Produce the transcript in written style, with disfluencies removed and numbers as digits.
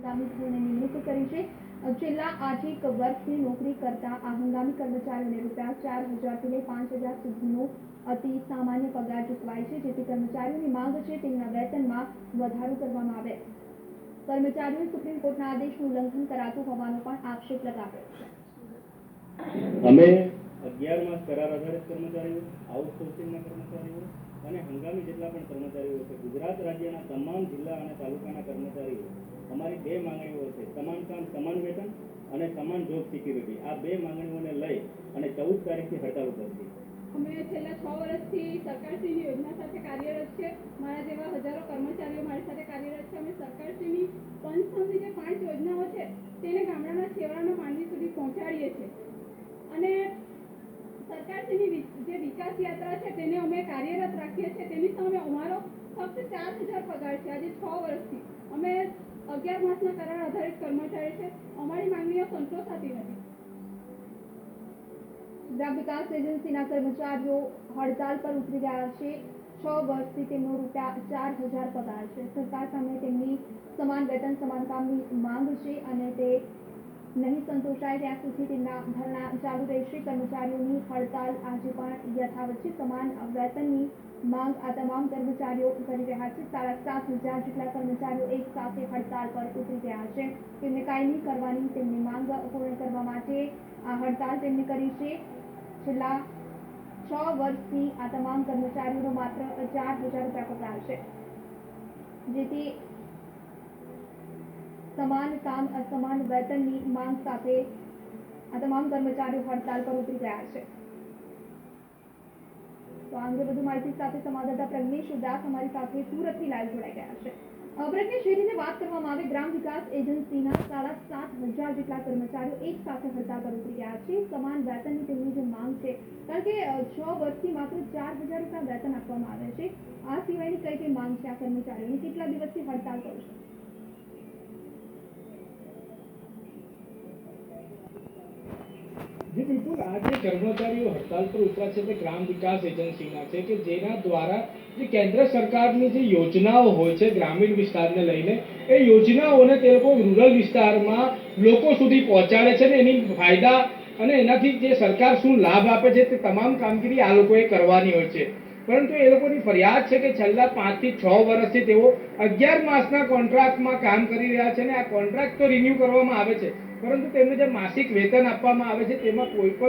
હંગામી ધોરણે નિમણૂક કરી છે। છેલ્લા 8 વર્ષથી નોકરી કરતા આ હંગામી કર્મચારીઓને ₹4,000 થી 5,000 સુધીનો અતિ સામાન્ય પગાર ચૂકવાય છે, જેથી કર્મચારીઓની માંગ છે તેમના વેતનમાં વધારો કરવામાં આવે। કર્મચારીઓએ સુપ્રીમ કોર્ટના આદેશનું ઉલ્લંઘન કરાતું હોવાનો પણ આક્ષેપ લગાવ્યો છે। અમે 11 માસ કરાર આધારિત કર્મચારીઓ, આઉટસોર્સિંગના કર્મચારીઓ અને હંગામી જેટલા પણ કર્મચારીઓ છે, ગુજરાત રાજ્યના તમામ જિલ્લા અને તાલુકાના કર્મચારીઓ, અમારી 2 માંગણીઓ છે, સમાન કામ સમાન વેતન અને સમાન જોબ સિક્યુરિટી। આ 2 માંગણીઓને લઈ અને 14 તારીખથી હડતાલ ઉપર છે। અમે છેલ્લા 6 વર્ષથી સરકારશ્રીની યોજના સાથે કાર્યરત છે। મારા જેવા હજારો કર્મચારીઓ મારી સાથે કાર્યરત છે। અમે સરકારશ્રીની પંચસમની જે 5 યોજનાઓ છે તેને ગામડાના છેવાડાના માનવી સુધી પહોંચાડીએ છીએ અને સરકારશ્રીની જે વિકાસ યાત્રા છે તેને અમે કાર્યરત રાખીએ છીએ। તેની સામે અમારો ફક્ત 4,000 પગાર છે। આજે 6 વર્ષથી અમે 11 માસના કરાર આધારિત કર્મચારી છે। અમારી માંગણીઓ સંતોષાતી નથી। ગ્રામ વિકાસ એજન્સીના કર્મચારીઓ હડતાલ પર ઉતરી ગયા છે। 6 વર્ષથી તેમનો ₹4,000 પગાર છે। સરકાર સામે તેમની સમાન વેતન સમાન કામની માંગ છે અને તે નહીં સંતોષાય ત્યાં સુધી તેમના ધરણા ચાલુ રહેશે। કર્મચારીઓની હડતાલ આજે પણ યથાવત છે। સમાન વેતનની માંગ આ તમામ કર્મચારીઓ કરી રહ્યા છે। 7,500 જેટલા કર્મચારીઓ એક સાથે હડતાલ પર ઉતરી ગયા છે। તેમને કાયમી કરવાની તેમની માંગ પૂર્ણ કરવા માટે આ હડતાલ તેમને કરી છે। છેલ્લા 6 વર્ષથી આ તમામ કર્મચારીઓનો માત્ર ₹4,000 પગાર છે, જેથી સમાન કામ સમાન વેતનની માંગ સાથે આ તમામ કર્મચારીઓ હડતાલ પર ઉતરી ગયા છે। તો આ અંગે વધુ માહિતી સાથે સંવાદદાતા પ્રજ્ઞેશ દાસ અમારી સાથે સુરતથી લાઈવ જોડાઈ ગયા છે। પ્રજ્ઞેશ, એ રીતે વાત કરવામાં આવે, ગ્રામ વિકાસ એજન્સીના 7,500 જેટલા કર્મચારીઓ એક સાથે હડતાલ પર ઉતરી ગયા છે। સમાન વેતનની તેમની જે માંગ છે, કારણ કે 6 વર્ષથી માત્ર ₹4,000 વેતન આપવામાં આવે છે, આ સિવાયની કઈ કઈ માંગ છે આ કર્મચારીઓની? કેટલા દિવસથી હડતાલ કરશે? जी बिल्कुल, आज कर्मचारीओ हड़ताल पर उतरा है ग्राम विकास एजेंसीना है कि जेना द्वारा जे केंद्र सरकारनी जे योजनाओं होय छे ग्रामीण विस्तारने लईने ए योजनाओने ते लोको रूरल विस्तारमां लोको सुधी पहोंचाडे छे ने एनी फायदा अने एनाथी जे सरकार शुं लाभ आपे छे ते तमाम कामगीरी आ लोकोए करवानी होय छे। परंतु ए लोकोनी फरियाद छे कि छेल्ला 5 થી 6 વર્ષથી તેઓ 11 માસના કોન્ટ્રાક્ટમાં કામ કરી રહ્યા છે અને આ કોન્ટ્રાક્ટ તો રિન્યુ કરવામાં આવે છે, પરંતુ તેમને જે માસિક વેતન આપવામાં આવે છે તેમાં કોઈ પણ